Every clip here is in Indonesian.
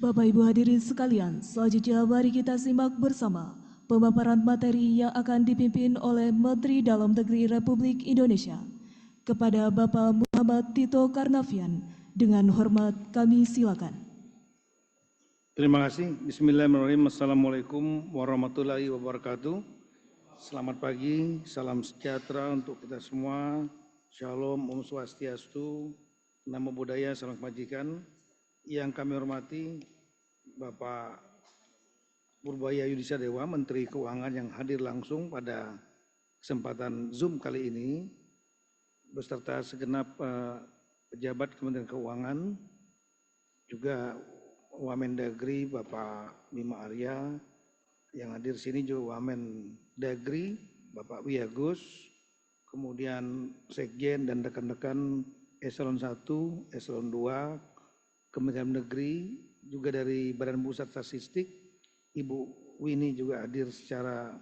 Bapak Ibu hadirin sekalian, selanjutnya mari kita simak bersama pemaparan materi yang akan dipimpin oleh Menteri Dalam Negeri Republik Indonesia. Kepada Bapak Muhammad Tito Karnavian, dengan hormat kami silakan. Terima kasih. Bismillahirrahmanirrahim. Assalamualaikum warahmatullahi wabarakatuh. Selamat pagi, salam sejahtera untuk kita semua. Shalom, Om Swastiastu, Namo Buddhaya, salam kebajikan. Yang kami hormati Bapak Purbaya Yudhistira Dewa, Menteri Keuangan yang hadir langsung pada kesempatan Zoom kali ini, beserta segenap pejabat Kementerian Keuangan, juga Wamendagri Bapak Bima Arya, yang hadir sini juga Wamendagri Bapak Wiyagus, kemudian Sekjen dan rekan-rekan Eselon 1, Eselon 2, Kementerian Negeri, juga dari Badan Pusat Statistik, Ibu Winnie juga hadir secara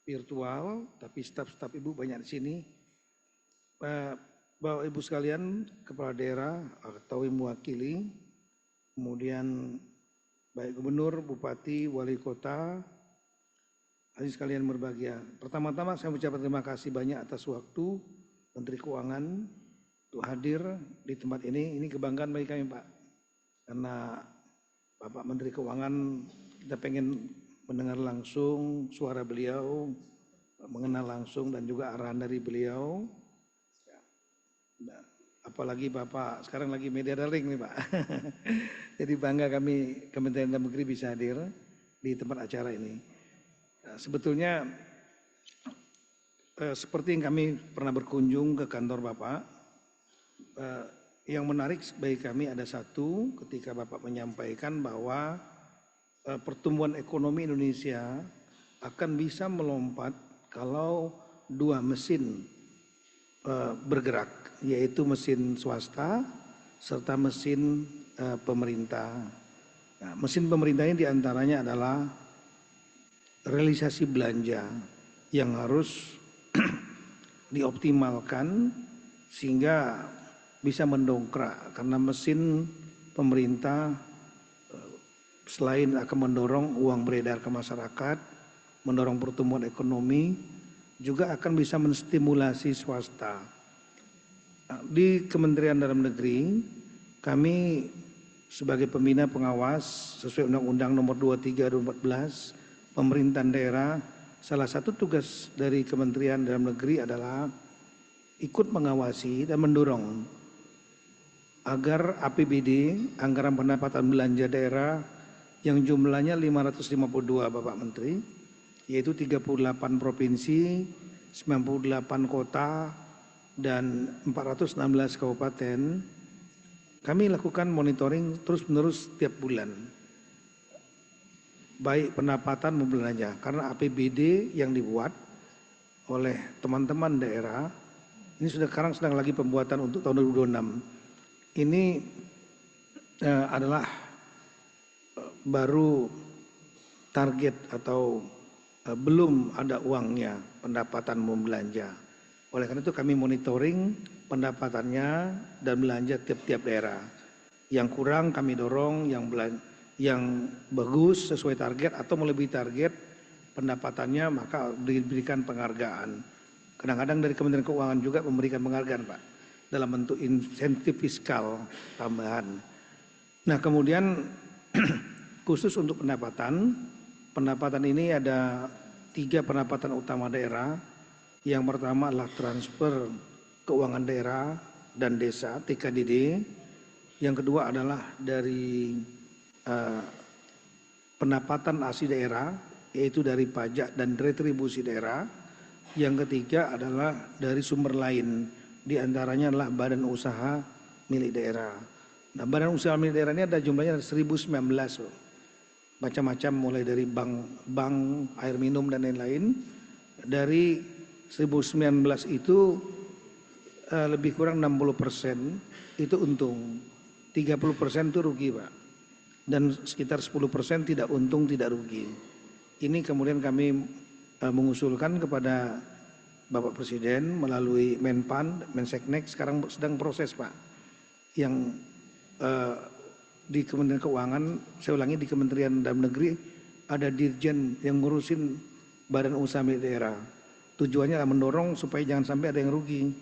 virtual, tapi staf-staf Ibu banyak di sini. Bapak Ibu sekalian, kepala daerah atau yang mewakili, kemudian baik gubernur, bupati, wali kota, hadirin sekalian berbahagia. Pertama-tama saya mengucapkan terima kasih banyak atas waktu Menteri Keuangan untuk hadir di tempat ini. Ini kebanggaan bagi kami, Pak, karena Bapak Menteri Keuangan, kita pengen mendengar langsung suara beliau, mengenal langsung dan juga arahan dari beliau. Apalagi Bapak sekarang lagi media darling nih, Pak. Jadi bangga kami Kementerian Dalam Negeri bisa hadir di tempat acara ini. Sebetulnya seperti yang kami pernah berkunjung ke kantor Bapak, yang menarik bagi kami ada satu, ketika Bapak menyampaikan bahwa pertumbuhan ekonomi Indonesia akan bisa melompat kalau dua mesin bergerak, yaitu mesin swasta serta mesin pemerintah. Nah, mesin pemerintah ini diantaranya adalah realisasi belanja yang harus dioptimalkan sehingga bisa mendongkrak, karena mesin pemerintah selain akan mendorong uang beredar ke masyarakat, mendorong pertumbuhan ekonomi, juga akan bisa menstimulasi swasta. Di Kementerian Dalam Negeri, kami sebagai pembina pengawas sesuai Undang-Undang Nomor 23 2014 Pemerintahan Daerah, salah satu tugas dari Kementerian Dalam Negeri adalah ikut mengawasi dan mendorong agar APBD, anggaran pendapatan belanja daerah yang jumlahnya 552 Bapak Menteri, yaitu 38 provinsi, 98 kota, dan 416 kabupaten, kami lakukan monitoring terus-menerus setiap bulan, baik pendapatan maupun belanja, karena APBD yang dibuat oleh teman-teman daerah, ini sekarang sedang lagi pembuatan untuk tahun 2026. Ini adalah baru target atau belum ada uangnya pendapatan membelanja. Oleh karena itu kami monitoring pendapatannya dan belanja tiap-tiap daerah. Yang kurang kami dorong, yang bagus sesuai target atau melebihi target pendapatannya maka diberikan penghargaan. Kadang-kadang dari Kementerian Keuangan juga memberikan penghargaan, Pak, dalam bentuk insentif fiskal tambahan. Nah, kemudian khusus untuk pendapatan ini ada 3 pendapatan utama daerah. Yang pertama adalah transfer keuangan daerah dan desa TKDD. Yang kedua adalah dari pendapatan asli daerah, yaitu dari pajak dan retribusi daerah. Yang ketiga adalah dari sumber lain, di antaranya adalah badan usaha milik daerah. Nah, badan usaha milik daerah ini ada jumlahnya 1019, macam-macam, mulai dari bank, air minum dan lain-lain. Dari 1019 itu lebih kurang 60% itu untung, 30% itu rugi, Pak, dan sekitar 10% tidak untung tidak rugi. Ini kemudian kami mengusulkan kepada Bapak Presiden melalui Menpan, Menseknek, sekarang sedang proses, Pak, yang di Kementerian Keuangan, saya ulangi, di Kementerian Dalam Negeri ada dirjen yang ngurusin badan usaha milik daerah. Tujuannya adalah mendorong supaya jangan sampai ada yang rugi.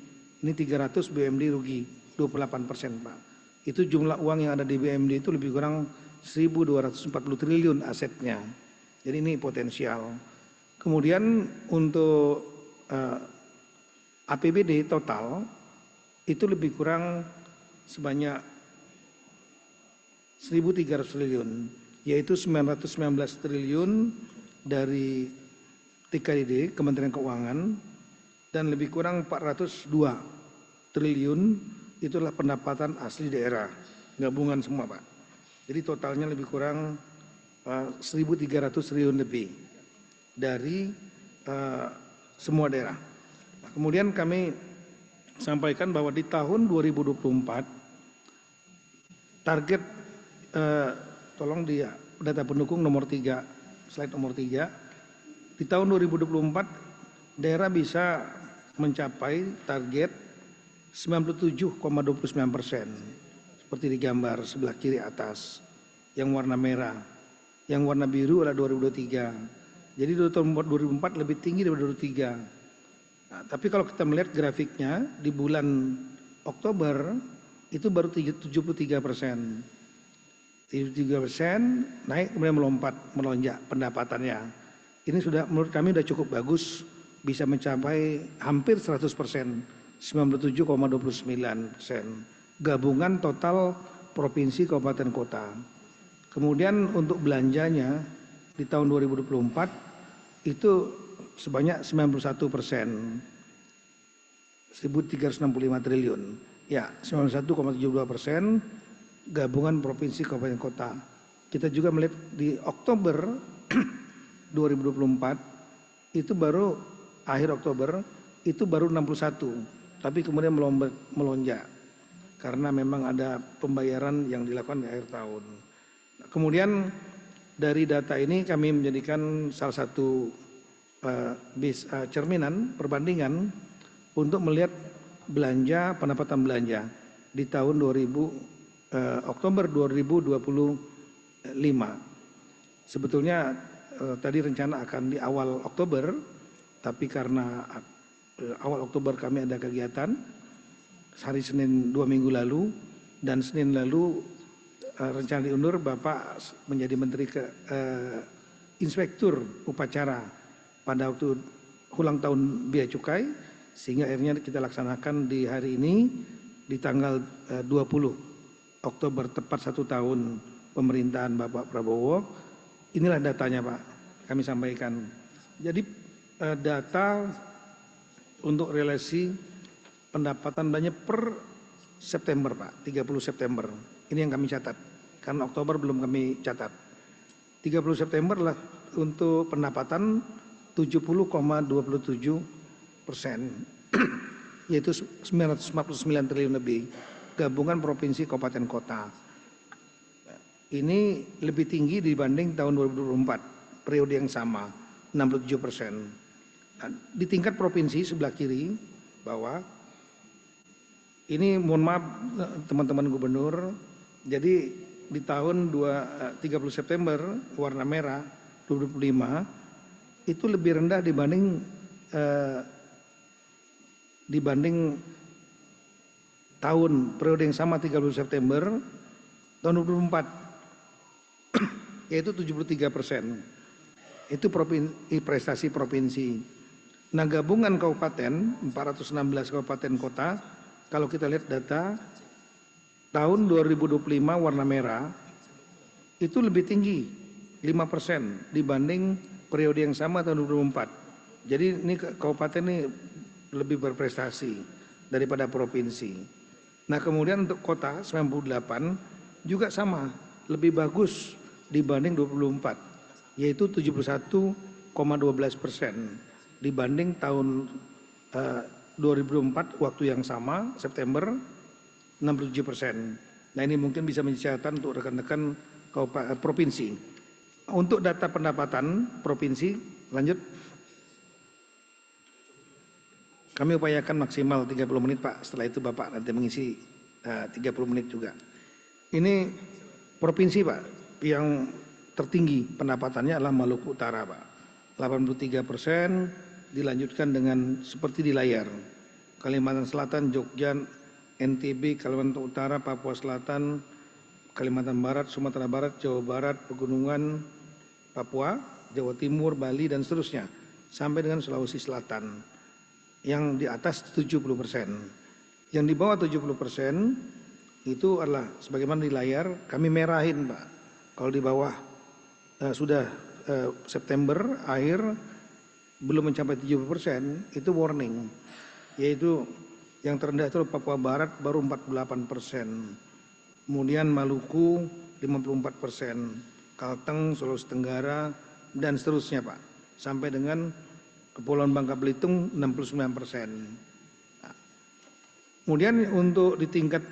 Ini 300 BUMD rugi, 28%, Pak. Itu jumlah uang yang ada di BUMD itu lebih kurang 1.240 triliun asetnya. Jadi ini potensial. Kemudian untuk APBD total itu lebih kurang sebanyak 1.300 triliun, yaitu 919 triliun dari TKDD, Kementerian Keuangan, dan lebih kurang 402 triliun itulah pendapatan asli daerah, gabungan semua, Pak. Jadi totalnya lebih kurang 1.300 triliun lebih dari semua daerah. Nah, kemudian kami sampaikan bahwa di tahun 2024 target, tolong di data pendukung nomor 3, slide nomor 3, di tahun 2024 daerah bisa mencapai target 97,29%, seperti di gambar sebelah kiri atas, yang warna merah. Yang warna biru adalah 2023. Jadi di tahun 2004 lebih tinggi daripada 2023. Nah, tapi kalau kita melihat grafiknya di bulan Oktober itu baru 73%. 73% naik kemudian melonjak pendapatannya. Ini sudah menurut kami sudah cukup bagus, bisa mencapai hampir 100%, 97,29%. Gabungan total provinsi, kabupaten, kota. Kemudian untuk belanjanya di tahun 2024 itu sebanyak 91%, 1.365 triliun. Ya, 91,72% gabungan provinsi, kabupaten, kota. Kita juga melihat di Oktober 2024 itu baru akhir Oktober itu baru 61, tapi kemudian melonjak karena memang ada pembayaran yang dilakukan di akhir tahun. Nah, kemudian dari data ini kami menjadikan salah satu cerminan perbandingan untuk melihat belanja, pendapatan belanja di tahun Oktober 2025. Sebetulnya tadi rencana akan di awal Oktober, tapi karena awal Oktober kami ada kegiatan hari Senin 2 minggu lalu, dan Senin lalu rencana diundur, Bapak menjadi Menteri Inspektur Upacara pada waktu ulang tahun Bea Cukai, sehingga akhirnya kita laksanakan di hari ini di tanggal 20 Oktober, tepat 1 tahun pemerintahan Bapak Prabowo. Inilah datanya, Pak, kami sampaikan. Jadi data untuk relasi pendapatan belanja per September, Pak, 30 September. Ini yang kami catat, karena Oktober belum kami catat. 30 September lah untuk pendapatan 70,27%, yaitu 949 triliun lebih, gabungan provinsi, kabupaten, kota. Ini lebih tinggi dibanding tahun 2024, periode yang sama, 67%. Nah, di tingkat provinsi sebelah kiri bawah, ini mohon maaf teman-teman gubernur, jadi di tahun 30 September warna merah 2025 itu lebih rendah dibanding tahun periode yang sama 30 September tahun 2024, yaitu 73%. Itu prestasi provinsi. Nah, gabungan kabupaten 416 kabupaten kota, kalau kita lihat data tahun 2025 warna merah itu lebih tinggi 5% dibanding periode yang sama tahun 2024. Jadi ini kabupaten ini lebih berprestasi daripada provinsi. Nah, kemudian untuk kota 98 juga sama, lebih bagus dibanding 24, yaitu 71,12% dibanding tahun 2024 waktu yang sama September 67%. Nah, ini mungkin bisa menjadi catatan untuk rekan-rekan provinsi. Untuk data pendapatan provinsi, lanjut. Kami upayakan maksimal 30 menit, Pak. Setelah itu Bapak nanti mengisi 30 menit juga. Ini Provinsi Pak yang tertinggi pendapatannya adalah Maluku Utara Pak. 83%, dilanjutkan dengan seperti di layar. Kalimantan Selatan, Jogja, NTB, Kalimantan Utara, Papua Selatan, Kalimantan Barat, Sumatera Barat, Jawa Barat, Pegunungan, Papua, Jawa Timur, Bali, dan seterusnya. Sampai dengan Sulawesi Selatan. Yang di atas 70%. Yang di bawah 70% itu adalah sebagaimana di layar, kami merahin Pak. Kalau di bawah sudah September akhir belum mencapai 70%, itu warning. Yaitu yang terendah itu Papua Barat baru 48%. Kemudian Maluku 54%, Kalteng, Sulawesi Tenggara, dan seterusnya Pak. Sampai dengan Kepulauan Bangka Belitung 69%. Nah, kemudian untuk di tingkat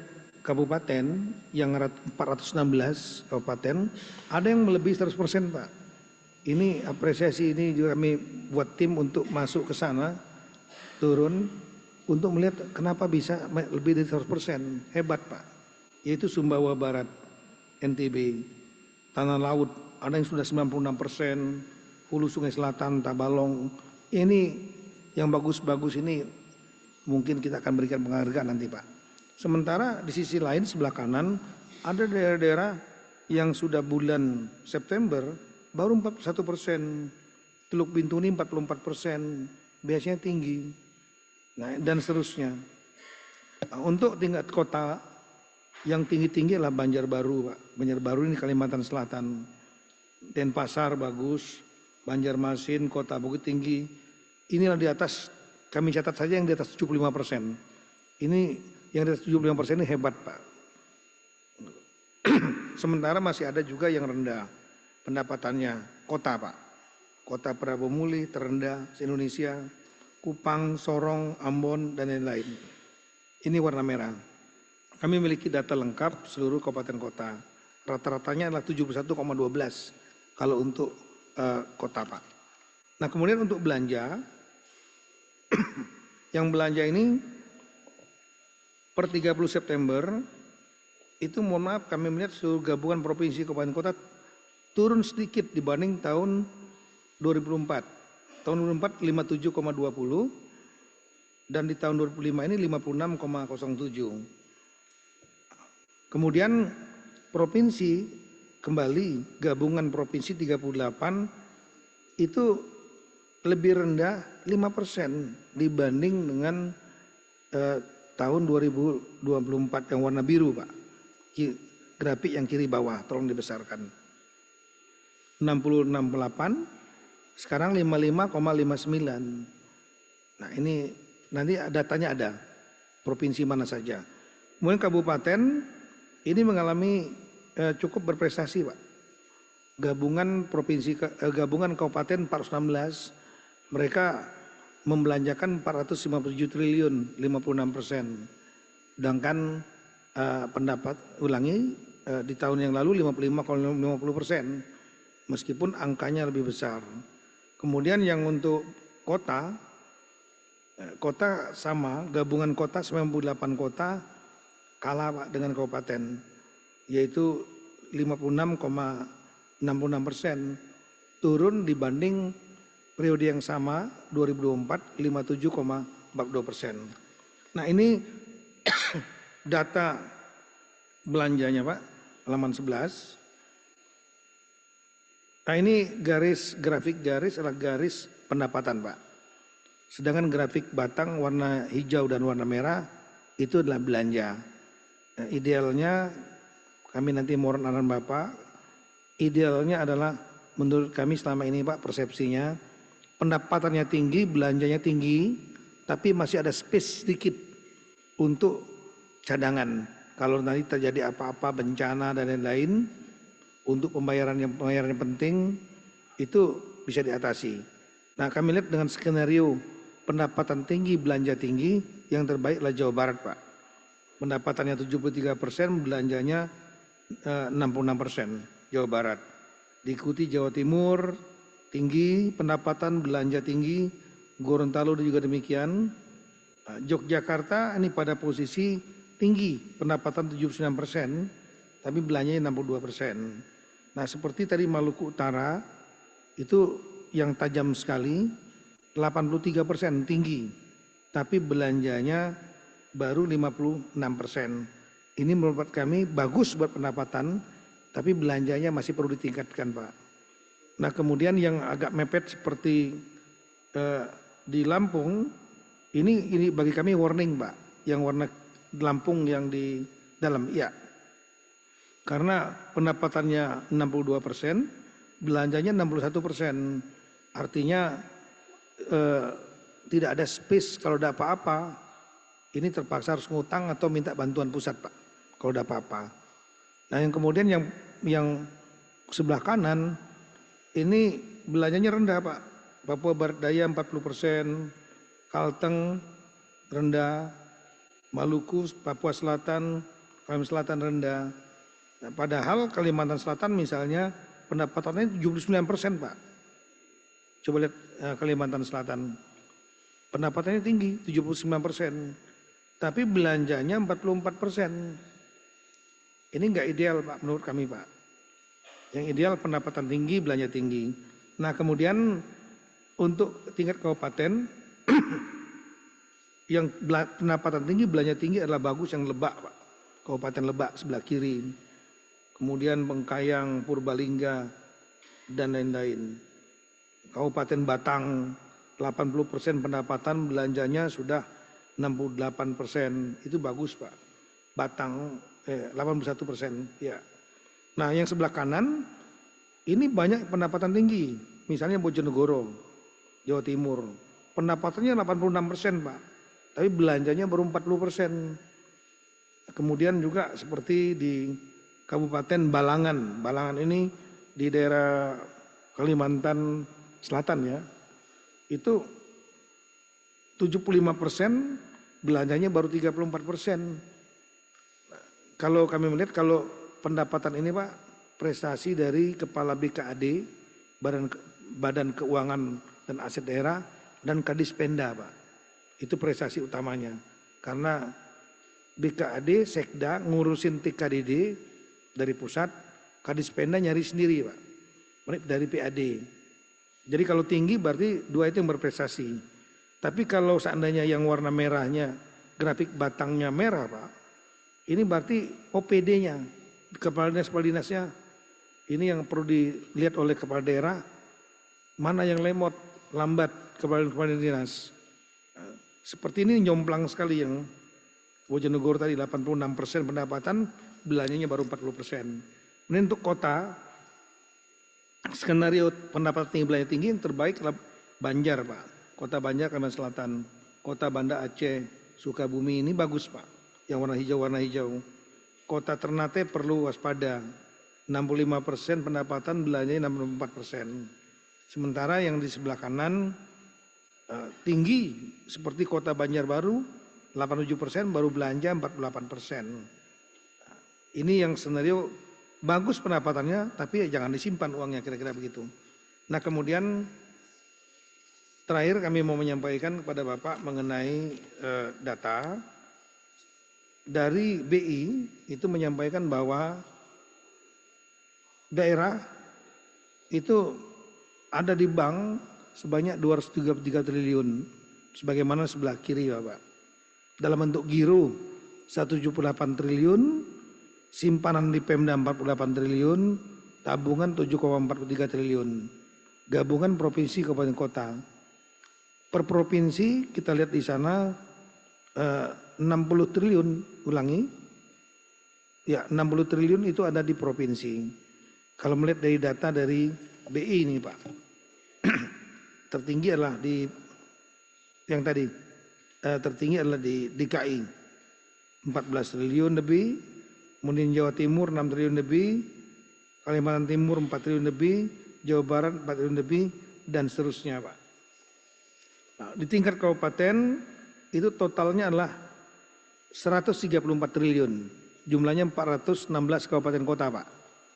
kabupaten yang 416 kabupaten, ada yang melebihi 100% Pak. Ini apresiasi, ini juga kami buat tim untuk masuk ke sana, turun, untuk melihat kenapa bisa lebih dari 100%. Hebat Pak. Yaitu Sumbawa Barat, NTB, Tanah Laut, ada yang sudah 96%, Hulu Sungai Selatan, Tabalong. Ini yang bagus-bagus ini mungkin kita akan berikan penghargaan nanti Pak. Sementara di sisi lain sebelah kanan ada daerah-daerah yang sudah bulan September baru 41%, Teluk Bintuni 44%, biasanya tinggi, nah, dan seterusnya. Nah, untuk tingkat kota yang tinggi-tinggi adalah Banjarbaru Pak. Banjarbaru ini Kalimantan Selatan, Denpasar bagus, Banjarmasin, Kota Bukit Tinggi, inilah di atas, kami catat saja yang di atas 75%. Ini yang di atas 75% ini hebat Pak. Sementara masih ada juga yang rendah pendapatannya, kota Pak. Kota Prabu Muli terendah se-Indonesia, Kupang, Sorong, Ambon, dan lain-lain. Ini warna merah. Kami memiliki data lengkap seluruh kabupaten kota. Rata-ratanya adalah 71,12 kalau untuk kota Pak. Nah kemudian untuk belanja, yang belanja ini per 30 September, itu mohon maaf kami melihat seluruh gabungan provinsi kabupaten kota turun sedikit dibanding tahun 2004. Tahun 2004 57,20 dan di tahun 2005 ini 56,07. Kemudian provinsi kembali gabungan provinsi 38 itu lebih rendah 5% dibanding dengan tahun 2024 yang warna biru Pak. Grafik yang kiri bawah tolong dibesarkan. 60,68 sekarang 55,59. Nah ini nanti datanya ada provinsi mana saja. Kemudian kabupaten ini mengalami cukup berprestasi Pak. Gabungan kabupaten 416, mereka membelanjakan 457 triliun, 56%. Sedangkan di tahun yang lalu 55,50%, meskipun angkanya lebih besar. Kemudian yang untuk kota sama, gabungan kota 98 kota kalah Pak dengan kabupaten, yaitu 56,66%, turun dibanding periode yang sama 2024 57,42%. Nah ini data belanjanya Pak, halaman 11. Nah ini grafik garis adalah garis pendapatan Pak. Sedangkan grafik batang warna hijau dan warna merah itu adalah belanja. Nah, idealnya kami nanti mohon arahan Bapak, idealnya adalah menurut kami selama ini Pak persepsinya pendapatannya tinggi, belanjanya tinggi, tapi masih ada space sedikit untuk cadangan. Kalau nanti terjadi apa-apa bencana dan lain-lain, untuk pembayaran yang penting itu bisa diatasi. Nah kami lihat dengan skenario pendapatan tinggi, belanja tinggi, yang terbaik adalah Jawa Barat Pak. Pendapatannya 73%, belanjanya 66%, Jawa Barat. Diikuti Jawa Timur, tinggi, pendapatan belanja tinggi, Gorontalo juga demikian. Yogyakarta ini pada posisi tinggi, pendapatan 79%, tapi belanjanya 62%. Nah seperti tadi Maluku Utara itu yang tajam sekali, 83% tinggi, tapi belanjanya baru 56%. Ini menurut kami bagus buat pendapatan, tapi belanjanya masih perlu ditingkatkan Pak. Nah kemudian yang agak mepet seperti di Lampung, ini bagi kami warning Pak, yang warna Lampung yang di dalam, iya. Karena pendapatannya 62%, belanjanya 61%. Artinya tidak ada space kalau ada apa-apa. Ini terpaksa harus ngutang atau minta bantuan pusat Pak, kalau ada apa-apa. Nah yang kemudian yang sebelah kanan, ini belanjanya rendah Pak. Papua Barat Daya 40%, Kalteng rendah, Maluku, Papua Selatan, Kalimantan Selatan rendah. Nah, padahal Kalimantan Selatan misalnya pendapatannya 79% Pak. Coba lihat Kalimantan Selatan. Pendapatannya tinggi 79%. Tapi belanjanya 44%. Ini enggak ideal Pak menurut kami Pak. Yang ideal pendapatan tinggi, belanja tinggi. Nah kemudian untuk tingkat kabupaten yang pendapatan tinggi, belanja tinggi adalah bagus yang Lebak Pak. Kabupaten Lebak sebelah kiri. Kemudian Bengkayang, Purbalingga, dan lain-lain. Kabupaten Batang, 80% pendapatan belanjanya sudah 68%. Itu bagus Pak. Batang, 81%. Ya. Nah yang sebelah kanan, ini banyak pendapatan tinggi. Misalnya Bojonegoro, Jawa Timur. Pendapatannya 86% Pak. Tapi belanjanya baru 40%. Kemudian juga seperti di Kabupaten Balangan. Balangan ini di daerah Kalimantan Selatan ya. Itu 75%, belanjanya baru 34%. Kalau kami melihat kalau pendapatan ini Pak, prestasi dari Kepala BKAD, Badan Keuangan dan Aset Daerah, dan Kadispenda Pak. Itu prestasi utamanya. Karena BKAD, Sekda ngurusin TKDD dari pusat, Kadispenda nyari sendiri Pak, dari PAD. Jadi kalau tinggi berarti dua itu yang berprestasi. Tapi kalau seandainya yang warna merahnya, grafik batangnya merah Pak, ini berarti OPD-nya, kepala dinasnya, ini yang perlu dilihat oleh kepala daerah, mana yang lambat kepala dinas. Seperti ini jomplang sekali yang Bojonegoro tadi 86% pendapatan, belanjanya baru 40%. Ini untuk kota, skenario pendapatan tinggi belanja tinggi yang terbaik adalah Banjar Pak. Kota Banjar Kalimantan Selatan, Kota Banda Aceh, Sukabumi ini bagus Pak. Yang warna hijau. Kota Ternate perlu waspada. 65% pendapatan, belanjanya 64%. Sementara yang di sebelah kanan tinggi seperti Kota Banjarbaru 87%, baru belanja 48%. Ini yang skenario bagus pendapatannya, tapi jangan disimpan uangnya, kira-kira begitu. Nah kemudian terakhir kami mau menyampaikan kepada Bapak mengenai data dari BI itu menyampaikan bahwa daerah itu ada di bank sebanyak 233 triliun, sebagaimana sebelah kiri Bapak. Dalam bentuk giro 178 triliun, simpanan di Pemda 48 triliun, tabungan 7,43 triliun. Gabungan provinsi kabupaten kota. Per provinsi kita lihat di sana 60 triliun, ulangi. Ya, 60 triliun itu ada di provinsi. Kalau melihat dari data dari BI ini Pak. Tertinggi adalah di yang tadi tertinggi adalah di DKI 14 triliun lebih, kemudian Jawa Timur 6 triliun lebih, Kalimantan Timur 4 triliun lebih, Jawa Barat 4 triliun lebih, dan seterusnya Pak. Nah, di tingkat kabupaten itu totalnya adalah 134 triliun, jumlahnya 416 kabupaten kota Pak,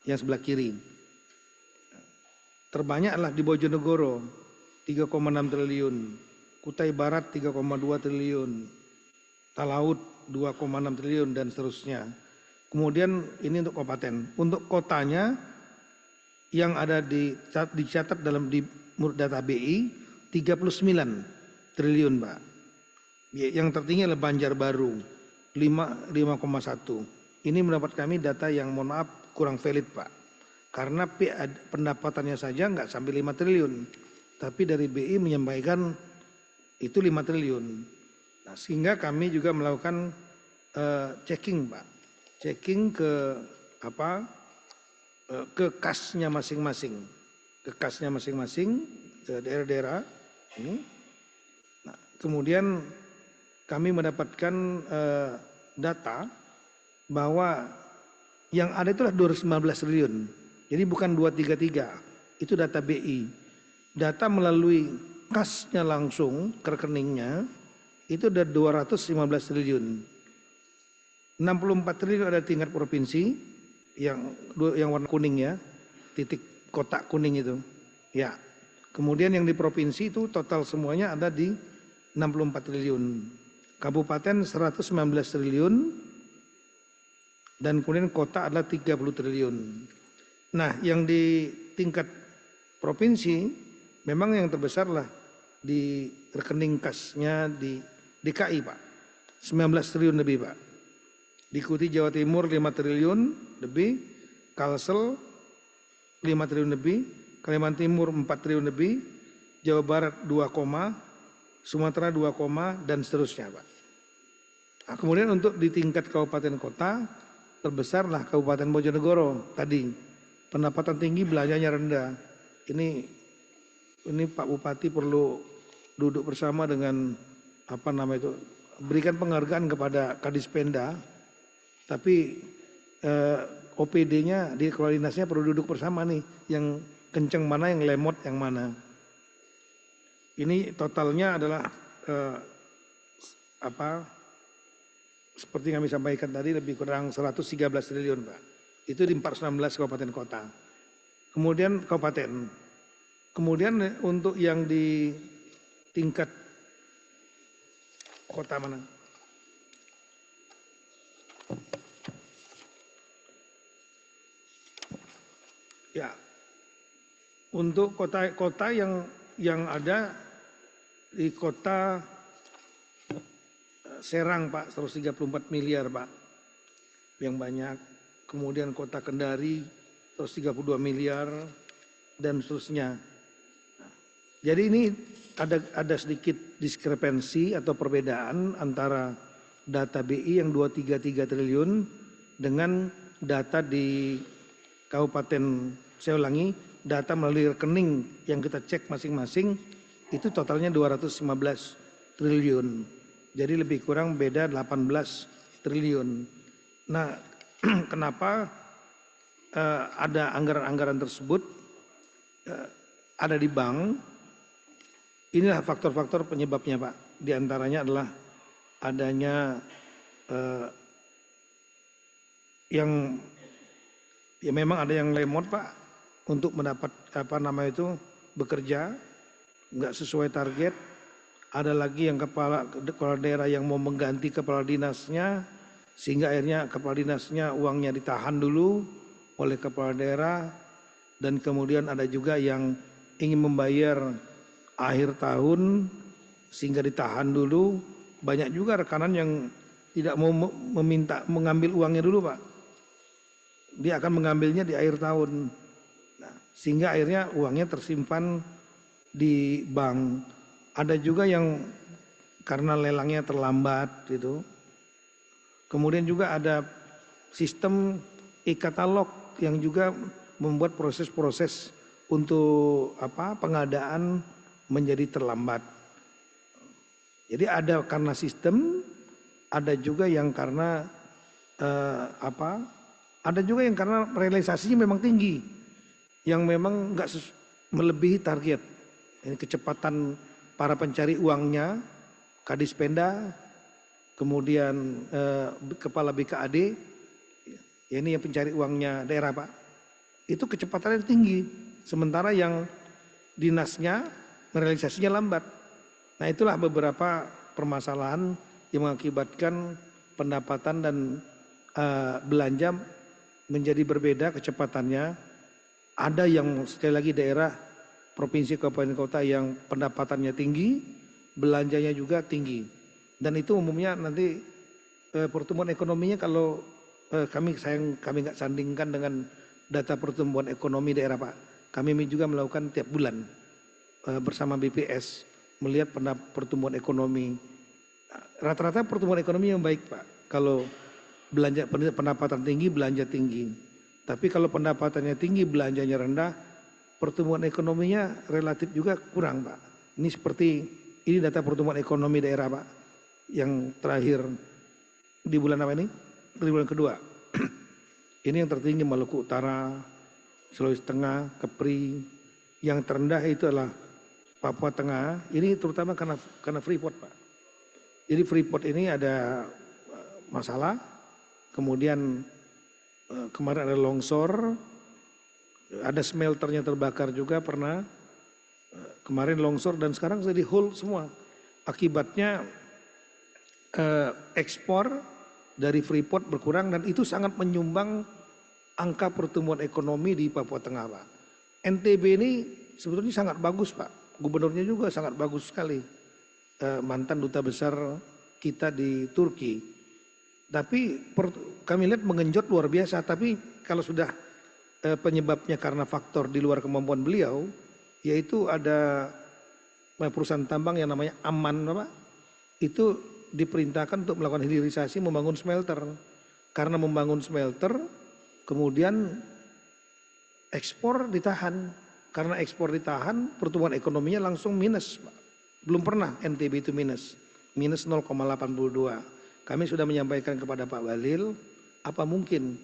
yang sebelah kiri. Terbanyak adalah di Bojonegoro 3,6 triliun, Kutai Barat 3,2 triliun, Talaut 2,6 triliun dan seterusnya. Kemudian ini untuk kabupaten. Untuk kotanya yang ada dicatat dalam di data BI 39 triliun, Pak. Yang tertinggi adalah Banjarbaru 5,1. Ini mendapat kami data yang mohon maaf kurang valid, Pak. Karena pendapatannya saja nggak sampai 5 triliun. Tapi dari BI menyampaikan itu 5 triliun. Nah, sehingga kami juga melakukan checking, Pak. Checking ke ke kasnya masing-masing. Ke kasnya masing-masing, ke daerah-daerah ini. Nah, kemudian kami mendapatkan data bahwa yang ada itulah 219 triliun. Jadi bukan 233, itu data BI. Data melalui kasnya langsung ke rekeningnya itu ada 215 triliun. 64 triliun ada tingkat provinsi yang warna kuning ya, titik kotak kuning itu. Ya. Kemudian yang di provinsi itu total semuanya ada di 64 triliun. Kabupaten 119 triliun dan kemudian kota adalah 30 triliun. Nah, yang di tingkat provinsi memang yang terbesar lah di rekening kasnya di DKI, Pak. 19 triliun lebih, Pak. Diikuti Jawa Timur 5 triliun lebih, Kalsel 5 triliun lebih, Kalimantan Timur 4 triliun lebih, Jawa Barat 2, Sumatera 2, dan seterusnya, Pak. Nah, kemudian untuk di tingkat kabupaten kota terbesarlah Kabupaten Bojonegoro tadi. Pendapatan tinggi, belanjanya rendah. Ini Pak Bupati perlu duduk bersama dengan berikan penghargaan kepada Kadispenda. Tapi OPD-nya di kepala dinasnya perlu duduk bersama nih, yang kenceng mana, yang lemot yang mana. Ini totalnya adalah seperti kami sampaikan tadi lebih kurang 113 triliun, Pak. Itu di 419 kabupaten kota. Kemudian kabupaten. Kemudian untuk yang di tingkat kota mana? Ya. Untuk kota yang ada di kota Serang, Pak, 134 miliar, Pak. Yang banyak. Kemudian kota Kendari 132 miliar dan seterusnya. Jadi ini ada sedikit diskrepensi atau perbedaan antara data BI yang 233 triliun dengan data di Kabupaten, saya ulangi, data melalui rekening yang kita cek masing-masing itu totalnya 215 triliun. Jadi lebih kurang beda 18 triliun. Nah, kenapa ada anggaran-anggaran tersebut ada di bank? Inilah faktor-faktor penyebabnya, Pak. Di antaranya adalah adanya yang ya memang ada yang lemot, Pak, untuk mendapat bekerja nggak sesuai target. Ada lagi yang kepala daerah yang mau mengganti kepala dinasnya, sehingga akhirnya kepala dinasnya uangnya ditahan dulu oleh kepala daerah, dan kemudian ada juga yang ingin membayar akhir tahun sehingga ditahan dulu. Banyak juga rekanan yang tidak mau mengambil uangnya dulu, Pak. Dia akan mengambilnya di akhir tahun. Nah, sehingga akhirnya uangnya tersimpan di bank. Ada juga yang karena lelangnya terlambat gitu. Kemudian juga ada sistem e-katalog yang juga membuat proses-proses untuk pengadaan menjadi terlambat. Jadi ada karena sistem, ada juga yang karena ada juga yang karena realisasinya memang tinggi, yang memang nggak melebihi target. Ini kecepatan para pencari uangnya, Kadispenda, kemudian kepala BKAD, ya ini yang pencari uangnya daerah, Pak. Itu kecepatannya tinggi, sementara yang dinasnya realisasinya lambat. Nah, itulah beberapa permasalahan yang mengakibatkan pendapatan dan belanja menjadi berbeda kecepatannya. Ada yang sekali lagi daerah, provinsi, kabupaten, kota yang pendapatannya tinggi, belanjanya juga tinggi. Dan itu umumnya nanti pertumbuhan ekonominya kalau kami nggak sandingkan dengan data pertumbuhan ekonomi daerah Pak. Kami juga melakukan tiap bulan bersama BPS melihat pertumbuhan ekonomi. Rata-rata pertumbuhan ekonomi yang baik Pak. Kalau belanja pendapatan tinggi, belanja tinggi. Tapi kalau pendapatannya tinggi, belanjanya rendah, pertumbuhan ekonominya relatif juga kurang Pak. Ini data pertumbuhan ekonomi daerah Pak. Yang terakhir di bulan apa ini? Di bulan kedua. Ini yang tertinggi Maluku Utara, Sulawesi Tengah, Kepri. Yang terendah itu adalah Papua Tengah. Ini terutama karena Freeport Pak. Jadi Freeport ini ada masalah. Kemudian kemarin ada longsor, ada smelternya terbakar juga pernah. Kemarin longsor dan sekarang jadi hold semua. Akibatnya ekspor dari Freeport berkurang dan itu sangat menyumbang angka pertumbuhan ekonomi di Papua Tengah Pak. NTB ini sebetulnya sangat bagus Pak. Gubernurnya juga sangat bagus sekali. Mantan duta besar kita di Turki. Tapi kami lihat mengenjot luar biasa. Tapi kalau sudah penyebabnya karena faktor di luar kemampuan beliau, yaitu ada perusahaan tambang yang namanya Aman Pak. Itu diperintahkan untuk melakukan hilirisasi membangun smelter. Karena membangun smelter, kemudian ekspor ditahan. Karena ekspor ditahan, pertumbuhan ekonominya langsung minus. Belum pernah NTB itu minus 0,82. Kami sudah menyampaikan kepada Pak Bahlil, apa mungkin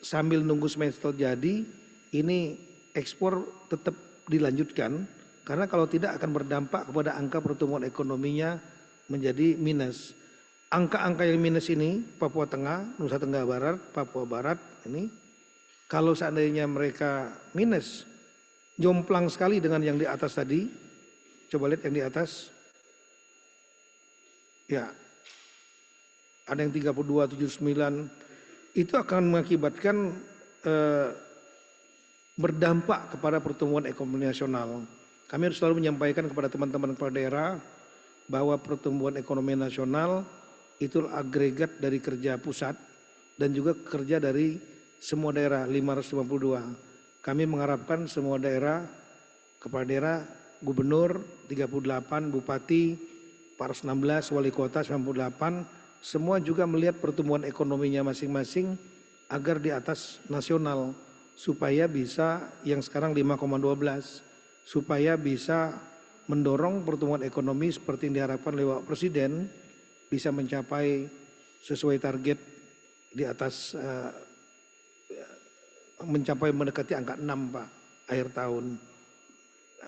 sambil nunggu smelter jadi, ini ekspor tetap dilanjutkan. Karena kalau tidak akan berdampak kepada angka pertumbuhan ekonominya menjadi minus. Angka-angka yang minus ini, Papua Tengah, Nusa Tenggara Barat, Papua Barat ini, kalau seandainya mereka minus, jomplang sekali dengan yang di atas tadi. Coba lihat yang di atas. Ya, ada yang 32,79. Itu akan mengakibatkan berdampak kepada pertumbuhan ekonomi nasional. Kami harus selalu menyampaikan kepada teman-teman kepala daerah bahwa pertumbuhan ekonomi nasional itu agregat dari kerja pusat dan juga kerja dari semua daerah 552. Kami mengharapkan semua daerah, kepala daerah, gubernur 38, bupati 416, wali kota 98, semua juga melihat pertumbuhan ekonominya masing-masing agar di atas nasional supaya bisa yang sekarang 5,12 supaya bisa mendorong pertumbuhan ekonomi seperti yang diharapkan oleh Bapak Presiden bisa mencapai sesuai target di atas mencapai mendekati angka 6 Pak akhir tahun.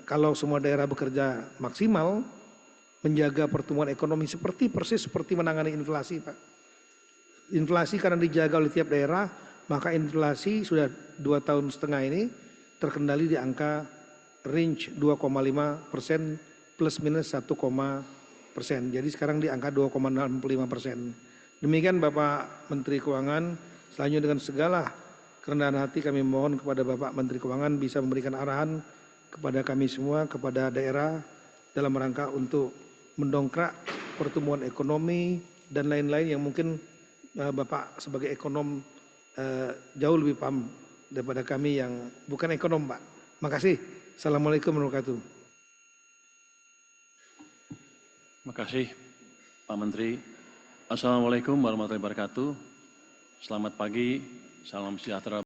Kalau semua daerah bekerja maksimal menjaga pertumbuhan ekonomi persis seperti menangani inflasi Pak. Inflasi karena dijaga oleh tiap daerah, maka inflasi sudah 2,5 tahun ini terkendali di angka range 2,5% plus minus 1%. Jadi sekarang di angka 2,65%. Demikian Bapak Menteri Keuangan. Selanjutnya dengan segala kerendahan hati kami mohon kepada Bapak Menteri Keuangan bisa memberikan arahan kepada kami semua, kepada daerah dalam rangka untuk mendongkrak pertumbuhan ekonomi dan lain-lain yang mungkin Bapak sebagai ekonom jauh lebih paham daripada kami yang bukan ekonom Pak. Makasih. Assalamualaikum warahmatullahi wabarakatuh. Terima kasih Pak Menteri. Assalamualaikum warahmatullahi wabarakatuh. Selamat pagi, salam sejahtera.